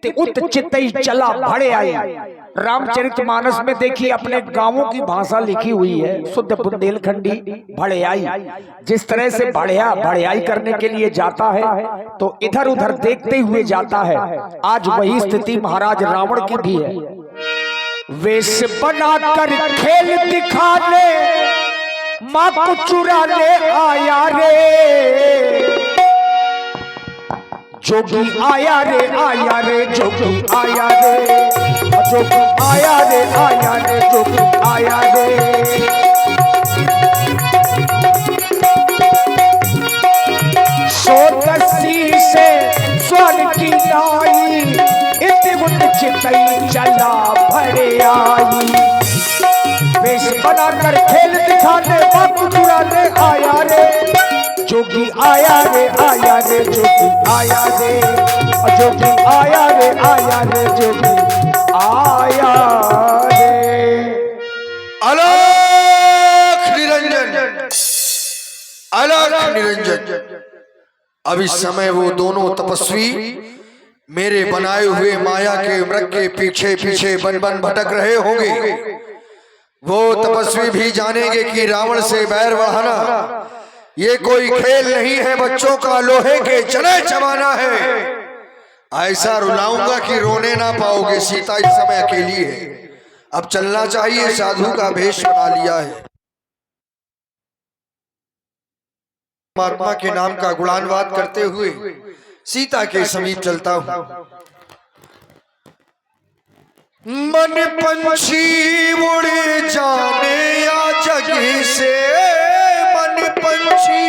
इत उत चितई चला भड़े आई। रामचरितमानस में देखिए अपने गांवों की भाषा लिखी हुई है, शुद्ध बुंदेलखंडी भड़ेयाई। जिस तरह से भड़ेयाई करने के लिए जाता है तो इधर उधर देखते हुए जाता है। आज वही स्थिति महाराज रावण की भी है। वेश बनाकर खेल दिखाने माँ को चुराने आया रे, जोगी आया रे जोगी आया रे, जोगी आया रे जोगी आया रे। सोदसी से स्वर की आई, इतुत चितई चला भरे आई। वेश बनाकर खेल दिखाने बापू चुराने आया रे, जोगी आया रे जोगी आया रे, जोगी आया रे जोगी आया रे। अलख निरंजन, अलख निरंजन। अब इस समय वो दोनों तपस्वी मेरे बनाए हुए माया के मृग के पीछे पीछे बन बन भटक रहे होंगे। वो तपस्वी भी जानेंगे कि रावण से बैर बढ़ाना ये कोई खेल नहीं है, बच्चों का लोहे के चने चबाना है। ऐसा रुलाऊंगा कि रोने ना पाओगे। सीता इस समय अकेली है, अब चलना चाहिए। साधु का भेष बना लिया है। परमात्मा के नाम का गुणानुवाद करते हुए सीता के समीप चलता हूं। मन पंछी उड़ जाने या जगह से, मन पंछी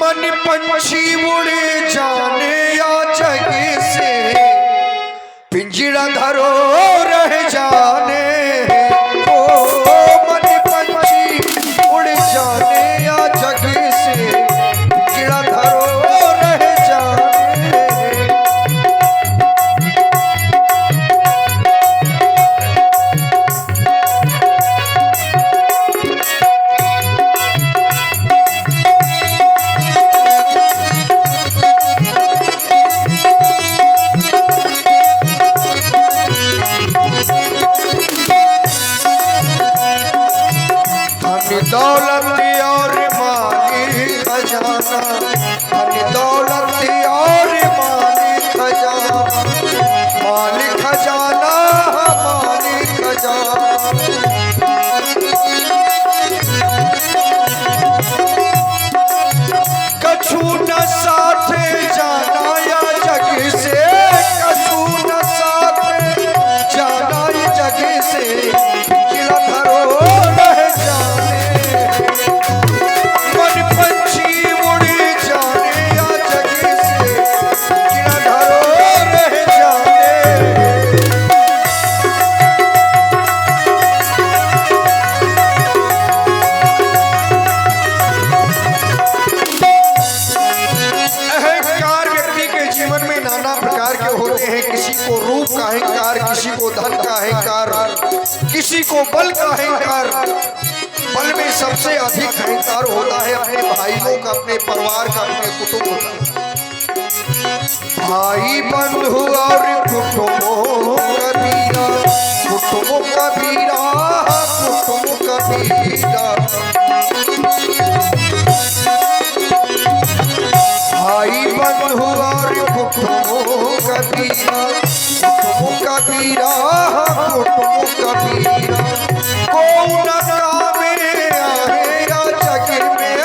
मन पंछी उड़ जाने या जगह से, पिंजरा धरो रह जाने। मन पंछी उड़ जाने या जगह से, पिंजरा धरो रह जाने। दौलत और माली खजाना, धन दौलत और माली खजाना, माली खजाना, माली खजाना। कछु न साथ जाना या जग से, कछु न साथ जाना या जग से, किला धरो रह जाने। मन पंछी उड़ जाने या जगह से, किला धरो रह जाने। अहंकार व्यक्ति के जीवन में नाना प्रकार के होते हैं। किसी को रूप का अहंकार, किसी को धन का अहंकार, किसी को बल का अहंकार। बल में सबसे अधिक अहंकार होता है अपने भाइयों का, अपने परिवार का, अपने कुटुंब का। भाई बंधु और कुटुंबों कबीरा, कुटुंबों कबीरा, कुटुंब कबीरा। भाई बंधु और कुटुंबों कबीरा, कुटुंब कबीरा, कुटुंब कबीरा। कौन कामे आए या जग में,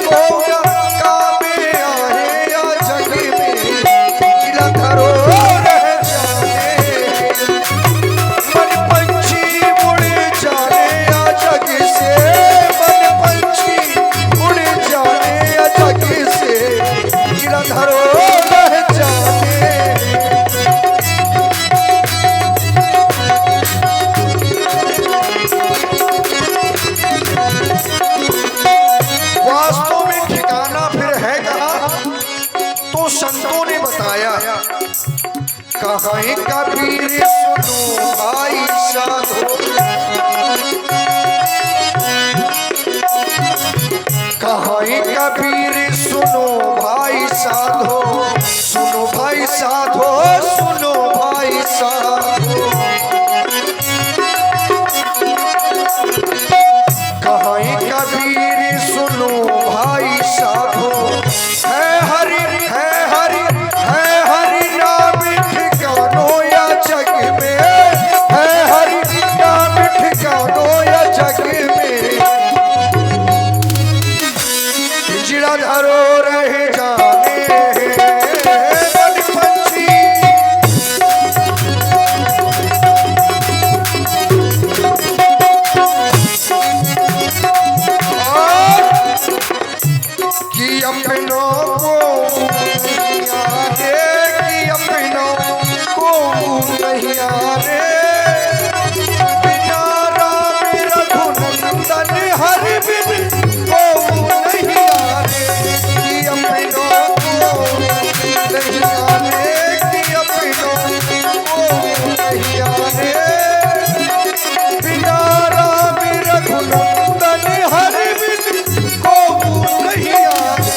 कौन कामे आए या जग में, किला धरो रह जाने। मन पंछी उड़ जाने या जग से, मन पंछी उड़ जाने या जग से, किला धरो रह जाने। वास्तव में ठिकाना फिर है कहाँ? तो संतों ने बताया, कहाँ कबीर सुनो भाई साधो, कहाँ कबीर सुनो भाई साधो, सुनो भाई साधो, सुनो भाई साधो। कहीं कबीर सुनो भाई साधो, है हरि है हरि है हरि नाम ठिकानो या जग में, है हरि नाम ठिकानो या जग में। पिंजरा धरो रह जाने बन पंछी, कि अपनों को नहीं आने, कि अपनों को नहीं आने। बिना राम रघुनंदन हरि बिन को नहीं आने, कि अपनों को नहीं आने, कि अपनों को नहीं आने। बिना राम रघुनंदन हरि बिन को नहीं आने।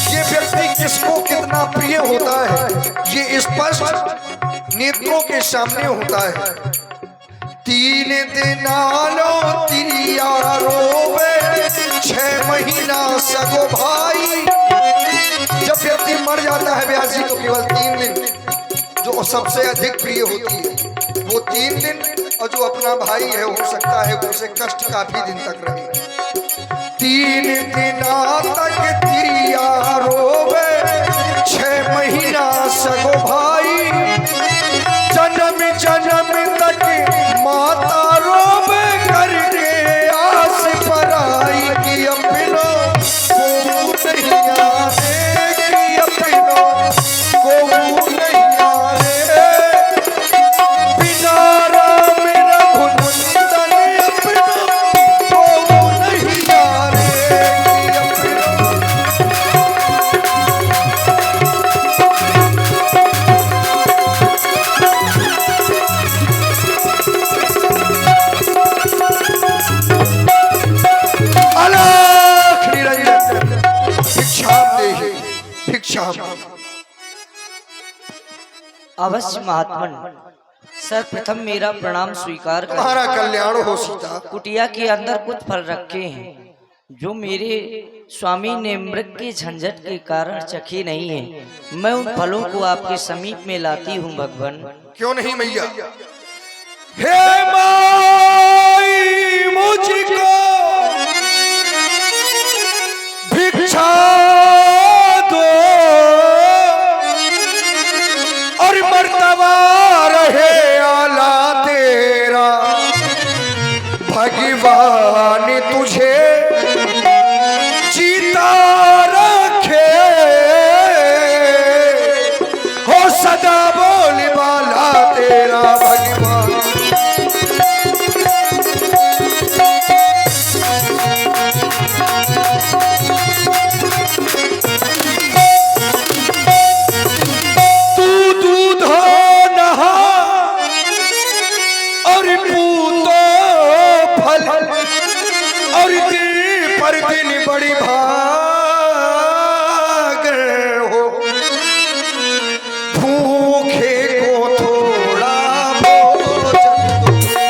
ये व्यक्ति किसको कितना प्रिय होता है ये स्पष्ट नेत्रों के सामने होता है। 3 दिन आलो तिरिया रोवे, 6 महीना सगो भाई। जब व्यक्ति मर जाता है ब्यास जी तो केवल 3 दिन जो सबसे अधिक प्रिय होती है वो 3 दिन, और जो अपना भाई है हो सकता है उसे कष्ट काफी दिन तक रहे। 3 दिन तक तिरिया रोवे, 6 महीना सगो भाई। जन्म जन्म तक माता रोवे करके आस पराई, कि अपनों को नहीं आने, कि अपनों को नहीं आने। बिना राम रघुनंदन अपनों को नहीं आने, कि अपनों। अलख निरंजन भिक्षाम देहि भिक्षाम। अवश्य महात्मन, सर्वप्रथम मेरा प्रणाम स्वीकार कर। तुम्हारा कल्याण हो सीता। कुटिया के अंदर कुछ फल रखे हैं जो मेरे स्वामी ने मृग के झंझट के कारण चखे नहीं है। मैं उन फलों को आपके समीप में लाती हूँ भगवान। क्यों नहीं मैया? हे माई मुझको भिक्षा दो, और मर्तबा रहे आला तेरा। भगवान तुझे जीता रखे, हो सदा बोल वाला तेरा भगवान। तू दूधो नहा और पूतो फल, और दिन पर दिन बड़ी भाग हो। भूखे को थोड़ा भोजन दो,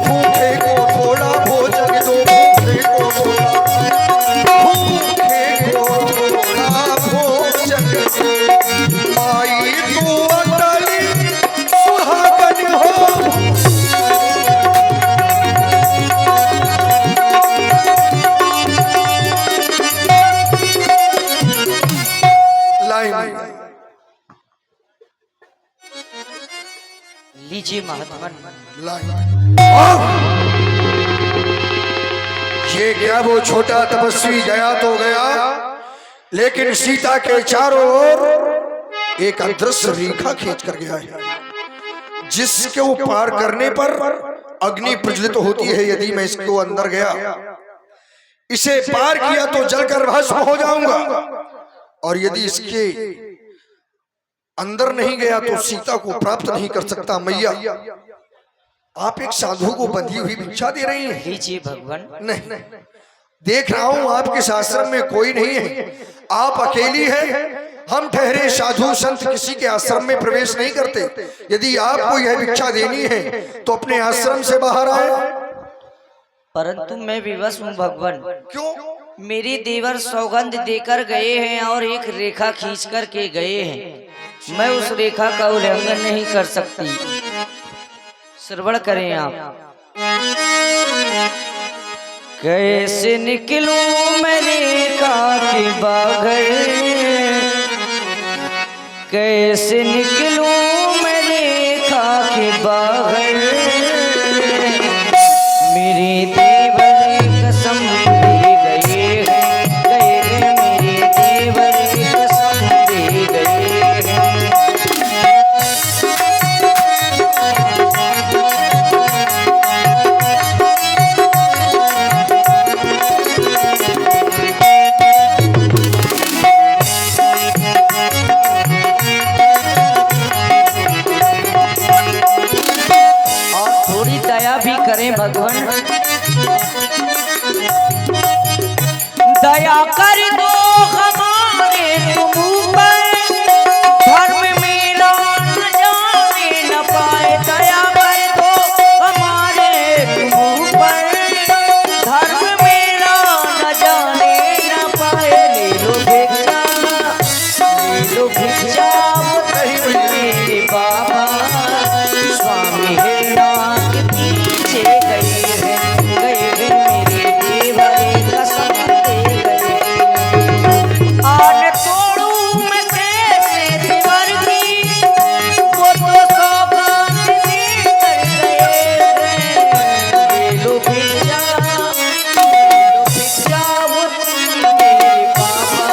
भूखे को थोड़ा भोजन दो, भूखे को थोड़ा, भूखे को थोड़ा भोजन दो। माई तू अटल सुहागन हो, लाई लीजिए महात्मन। ये क्या वो छोटा तपस्वी गया तो गया, लेकिन सीता के चारों ओर एक अदृश्य रेखा खींच कर गया है, जिसके वो पार करने पर अग्नि प्रज्वलित होती है। यदि मैं इसको अंदर गया, इसे पार किया तो जलकर भस्म हो जाऊंगा, और यदि इसके अंदर नहीं गया तो सीता को प्राप्त नहीं कर सकता। मैया, आप एक साधु को बंधी हुई भिक्षा दे रही हैं। लीजिए भगवान। नहीं, देख रहा हूं आपके आश्रम में कोई नहीं है, आप अकेली हैं। हम ठहरे साधु संत किसी के आश्रम में प्रवेश नहीं करते। यदि आपको यह भिक्षा देनी है तो अपने आश्रम से बाहर आए। परंतु मैं विवश हूँ भगवान। क्यों? मेरे देवर सौगंध देकर गए हैं और एक रेखा खींच कर के गए हैं। मैं उस रेखा का उल्लंघन नहीं कर सकती। श्रवण करें आप। कैसे निकलूं मैं रेखा के बाहर, कैसे निकलूं मैं रेखा के बाहर, मेरे देवर कसम दे गए हैं, मेरे देवर कसम दे गए हैं। करें भगवान, दया कर दो हमारे तुम ऊपर, धर्म मेरा न जाने न पाए। दया कर दो हमारे तुम ऊपर, धर्म मेरा न जाने न पाए। ले लो भिक्षा, ले लो भिक्षा मेरे बाबा, स्वामी है नाथ पीछे गए हैं, गए हैं मेरे देवर कसम दे गए। आन तोड़ू मैं कैसे देवर की, वो तो सौगात देकर गए हैं। ले लो भिक्षा, ले लो भिक्षा वो मेरे बाबा,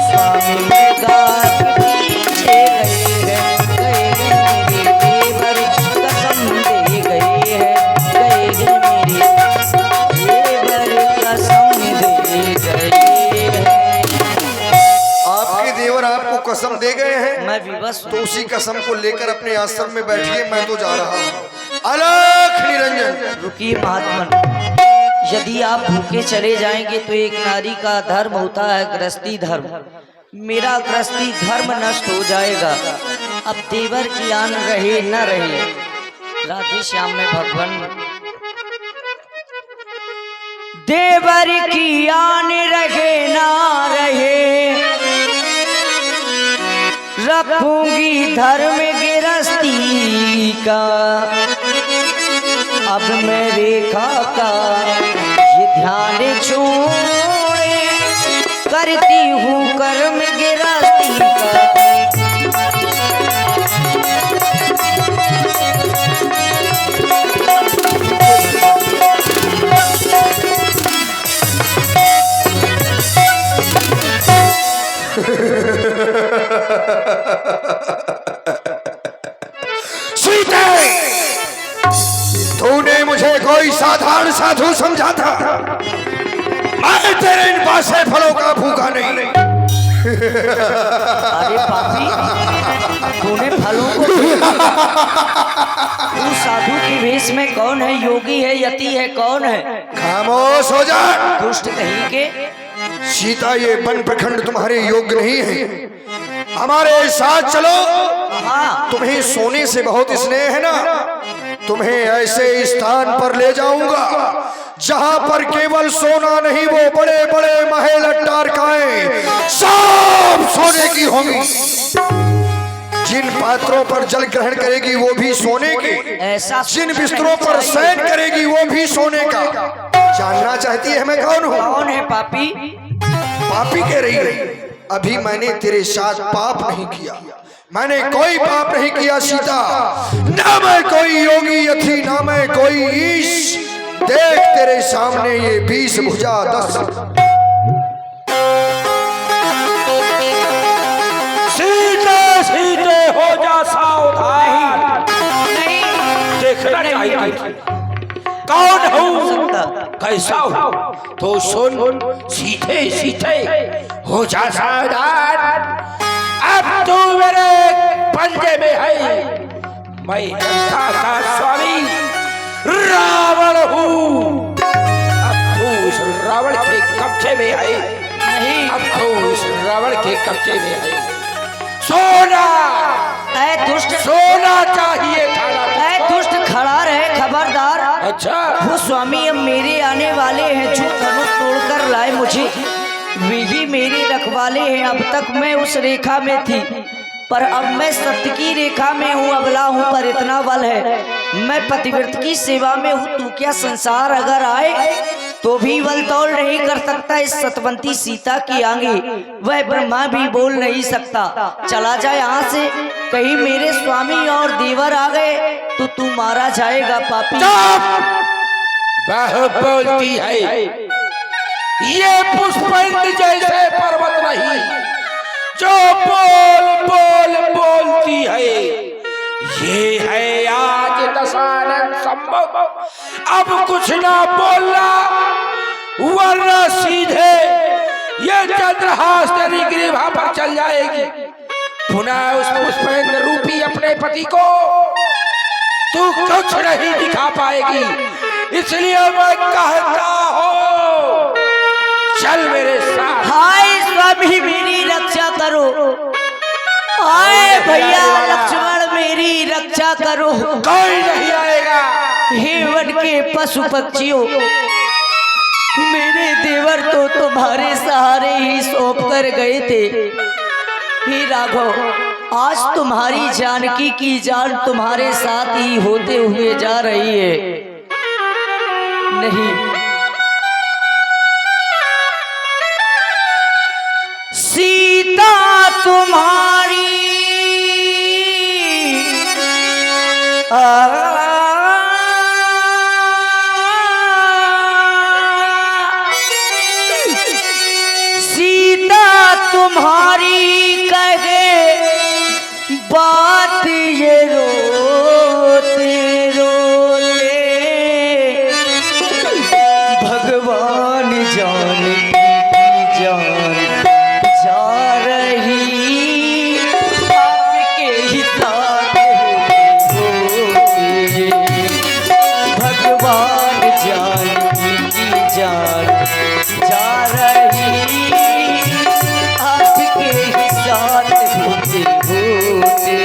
स्वामी है नाथ पीछे गए हैं, गए हैं मेरे देवर कसम दे गए हैं, गए हैं मेरे देवर कसम दे गए हैं। आपके देवर आपको कसम दे गए हैं, मैं विवश तो हूँ। उसी कसम को लेकर अपने आश्रम में बैठिए, मैं तो जा रहा हूँ। अलख निरंजन। रुकिए महात्मन, यदि आप भूखे चले जाएंगे तो एक नारी का धर्म होता है गृहस्थी धर्म। मेरा गृहस्थी धर्म नष्ट हो जाएगा। अब देवर की आन रहे न रहे, राधे श्याम में भगवान। देवर की आन रहे ना रहे, रखूंगी धर्म गृहस्थी का। अब मैं रेखा का ये ध्यान छोड़े, करती हूँ कर्म गृहस्थी का। सीते, तूने मुझे कोई साधारण साधु समझा था। मैं तेरे इन बासे फलों का भूखा नहीं। अरे पापी, तूने फलों को तू साधु की वेश में कौन है? योगी है, यति है, कौन है? खामोश हो जा। दुष्ट कहीं के। सीता, ये वन प्रखंड तुम्हारे योग्य नहीं है। हमारे साथ चलो। हाँ, तुम्हें सोने से बहुत स्नेह है ना, तुम्हें ऐसे स्थान पर ले जाऊंगा जहां पर केवल सोना नहीं, वो बड़े बड़े महल अट्टारकाएं सब सोने की होंगी। जिन पात्रों पर जल ग्रहण करेगी वो भी सोने के, ऐसा जिन बिस्तरों पर शयन करेगी वो भी सोने का। जानना चाहती है मैं कौन हूँ? कौन है पापी? पापी कह रही है? अभी मैंने तेरे साथ पाप नहीं किया, मैंने कोई पाप नहीं किया सीता। ना मैं कोई योगी यथी, ना मैं कोई ईश। देख तेरे सामने ये 20 भुजा 10। सीते सीते हो जा सावधान, नहीं, देखना नहीं, चाहिए। कैसा हो तो सुन, सीधे सीधे हो जा सावधान। अब तू मेरे पंजे में है, मैं लंका का स्वामी रावण हूँ। अब तू इस रावण के कब्जे में है, नहीं अब तो इस रावण के कब्जे में है। सोना, ऐ दुष्ट, सोना चाहिए थाना। ऐ दुष्ट खड़ा रहे, खबरदार। अच्छा, वो स्वामी अब मेरे आने वाले हैं, जो धनुष तोड़कर लाए मुझे, वे ही मेरे रखवाले हैं। अब तक मैं उस रेखा में थी, पर अब मैं सत्य की रेखा में हूँ, अबला हूँ, पर इतना बल है। मैं पतिव्रत की सेवा में हूँ, तू क्या संसार अगर आए तो भी बल तौल नहीं कर सकता इस सतवंती सीता की आगे। वह ब्रह्मा भी बोल नहीं सकता। चला जाए यहाँ से, कहीं मेरे स्वामी और देवर आ गए तो तू मारा जाएगा पापी। वह बोलती है ये पुष्पंड जैसे पर्वत नहीं, जो बोल बोल बोलती है। ये है आज दशानन संभव, अब कुछ ना बोलना वरना सीधे ये चंद्रहास तेरी ग्रीवा पर चल जाएगी। पुनः उस पुष्पेंद्र रूपी अपने पति को तू कुछ नहीं दिखा पाएगी। इसलिए मैं कहता हूँ चल मेरे साथ। हाय स्वामी मेरी रक्षा करो, हाय भैया लक्ष्मण मेरी रक्षा करो। कोई नहीं आएगा। हे वन के पशु पक्षियों, मेरे देवर तो तुम्हारे सहारे ही सौंप कर गए थे। हे राघव, आज तुम्हारी जानकी की जान तुम्हारे साथ ही होते हुए जा रही है। नहीं, सीता तुम्हारी सीता तुम्हारी कहे बात ये रोते रोते भगवान जानकी की जान जा रही, आपके ही साथ होते। भगवान जानकी की जान जा रही, आपके ही साथ होते होते।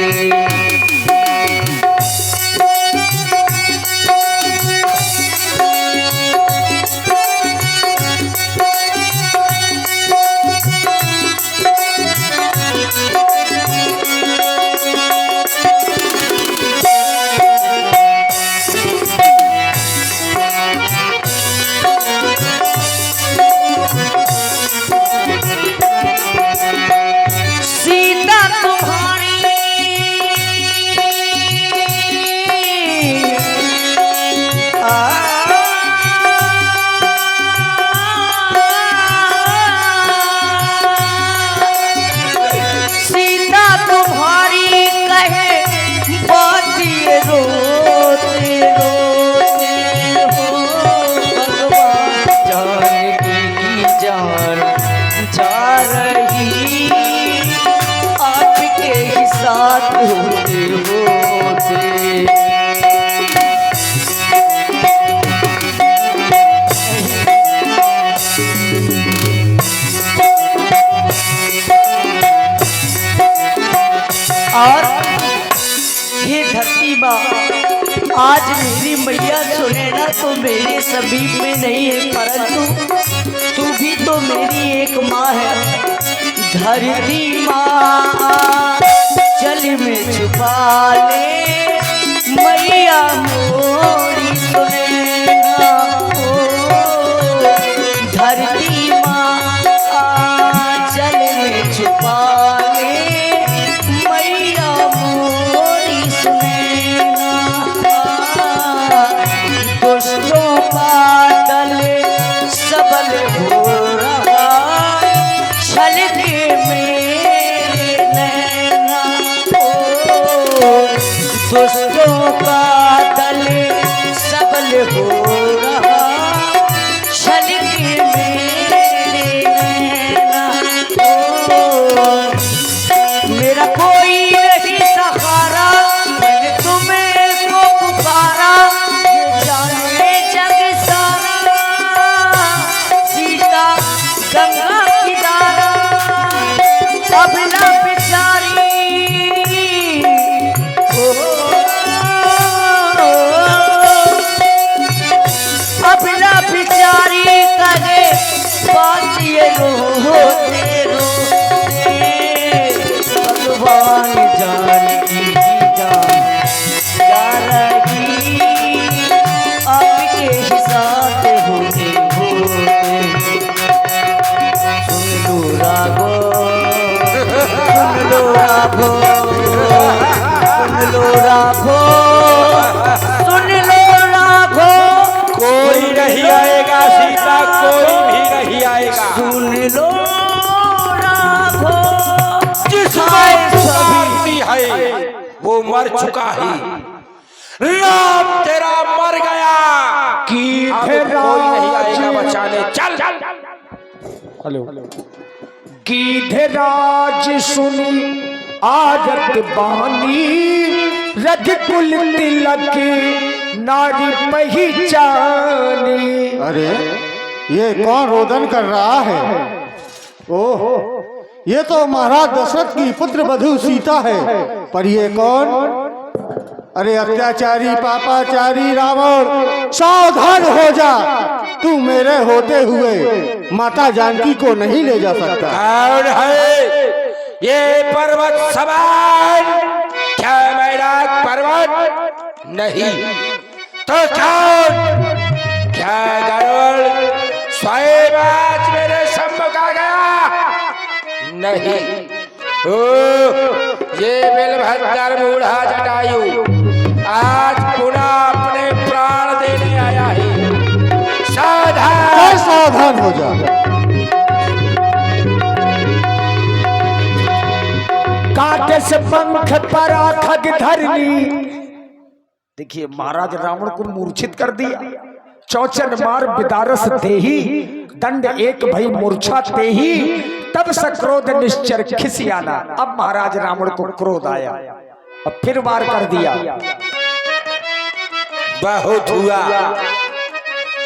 सीता तुम्हारी सीता तुम्हारी कहे बात ये रोते रोते हो। भगवान जानकी की जान जा रही, आपके ही साथ होते होते। और ये धरती माँ आज मेरी मैया सुने ना तो मेरे समीप में नहीं है, परंतु तू भी तो मेरी एक माँ है। धरती माँ जल में छुपा ले, मैया मोरी सुने ना हो। धरती माँ जल में छुपा ले, मैया मोरी सुने ना। दुष्टों का दल सबल हो रहा, छल के मेरे नैना हो। दुष्टों का दल सबल हो रहा, ये रोते रोते भगवान जानकी जान जा रही, आपके ही साथ होते होते। सुन लो राघो, सुन लो राघो, सुन लो राघो, सुन लो राघो, कोई नहीं आएगा सीता, कोई भी नहीं आएगा। सुन लो राघो, जिसमें शांति है वो मर चुका है। राम तेरा मर गया, अब कोई नहीं आएगा बचाने। चल चल हेलो गीधराज सुनी आदत बानी, रघुकुल तिलक नारी पहचानी। अरे ये कौन रोदन कर रहा है? ओह, ये तो महाराज दशरथ की पुत्र वधू सीता है। पर ये कौन? अरे अत्याचारी पापाचारी रावण, सावधान हो जा। तू मेरे होते हुए माता जानकी को नहीं ले जा सकता। कौन है ये पर्वत सवार? क्या मैदान पर्वत नहीं तो कौन? क्या गरुड़ स्वयं आज मेरे सम्मुख आ गया? नहीं। ओ ये बेलभद्र बूढ़ा जटायु आज पुनः अपने प्राण देने आया है। सावधान, सावधान हो जा। काटे से पंख पर खग धरनी। देखिए महाराज रावण को मूर्छित कर दिया। चौचन मार बिदारस देही, दंड एक भई मूर्छा तेही, तब सक्रोध निश्चर खिसियाना। अब महाराज रावण को क्रोध आया, अब फिर वार कर दिया। बहुत हुआ,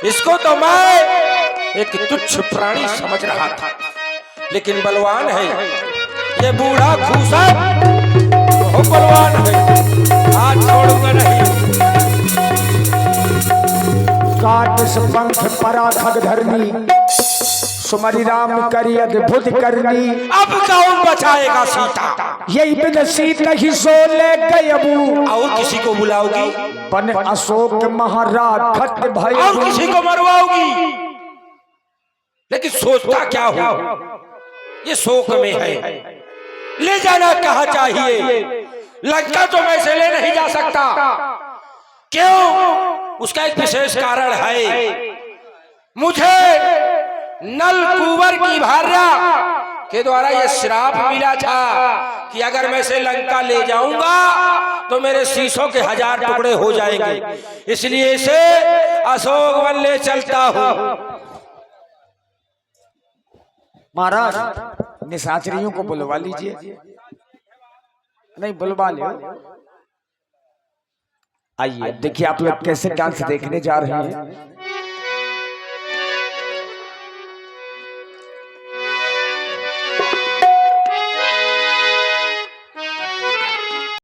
इसको तो मैं एक तुच्छ प्राणी समझ रहा था, लेकिन बलवान है ये बूढ़ा खूसर, बहुत बलवान है, आज छोड़ूंगा नहीं। काट से पंख परा खग धरनी, सुमरि राम करी अद्भुत करनी। अब कौन बचाएगा सीता? यही बिन सीता ही सो ले गए अबू, और किसी को बुलाओगी? बन अशोक महाराखत भय, और किसी को मरवाओगी? लेकिन सोचता क्या हो, ये शोक में है। ले जाना कहाँ चाहिए? लंका तो मैं से ले नहीं जा सकता। क्यों? उसका एक विशेष कारण है। मुझे नल कुंवर की भार्या के द्वारा यह श्राप मिला था कि अगर मैं से लंका ले जाऊंगा तो मेरे शीशों के 1000 टुकड़े हो जाएंगे, इसलिए इसे अशोक वन ले चलता हूं। महाराज निशाचरियों को बुलवा लीजिए। नहीं बुलवा ले। आइए देखिए आप लोग कैसे डांस देखने जा रहे हैं।